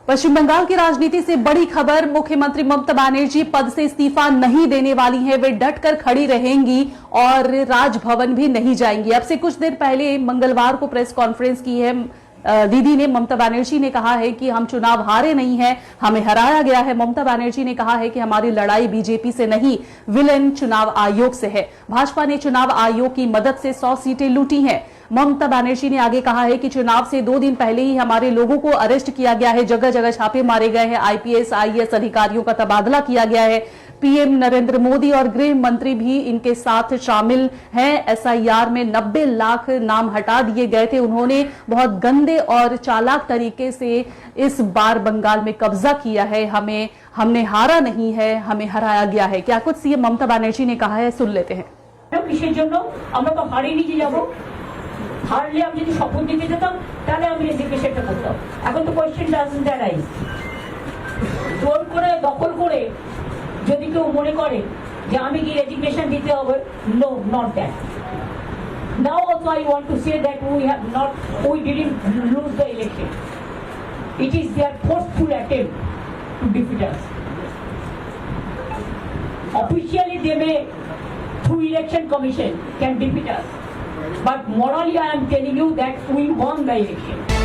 पश्चिम बंगाल की राजनीति से बड़ी खबर, मुख्यमंत्री ममता बनर्जी पद से इस्तीफा नहीं देने वाली हैं। वे डटकर खड़ी रहेंगी और राजभवन भी नहीं जाएंगी। अब से कुछ दिन पहले मंगलवार को प्रेस कॉन्फ्रेंस की है दीदी ने। ममता बनर्जी ने कहा है कि हम चुनाव हारे नहीं हैं, हमें हराया गया है। ममता बनर्जी ने कहा है कि हमारी लड़ाई बीजेपी से नहीं, विलेन चुनाव आयोग से है। भाजपा ने चुनाव आयोग की मदद से 100 सीटें लूटी हैं। ममता बनर्जी ने आगे कहा है कि चुनाव से 2 दिन पहले ही हमारे लोगों को अरेस्ट किया गया है, जगह जगह छापे मारे गए हैं, आईपीएस आईएएस अधिकारियों का तबादला किया गया है। पीएम नरेंद्र मोदी और गृह मंत्री भी इनके साथ शामिल हैं। एसआईआर में 90 लाख नाम हटा दिए गए थे। उन्होंने बहुत गंदे और चालाक तरीके से इस बार बंगाल में कब्जा किया है। हमने हारा नहीं है, हमें हराया गया है। क्या कुछ सीएम ममता बनर्जी ने कहा है, सुन लेते हैं। হারলে আমি যদি শপথ দিতে যেতাম তাহলে আমি রেজিগনেশনটা করতাম। এখন তো কোয়েশ্চেন ডাজন্ট অ্যারাইজ। জোর করে দখল করে যদি কেউ মনে করে যে আমি কি রেজিগনেশন দিতে হবে, no, not that. Now also I want to say that we didn't lose the election. It is their forceful attempt to defeat us. Officially they may, through election commission, can defeat us. But morally, I am telling you that we won the election.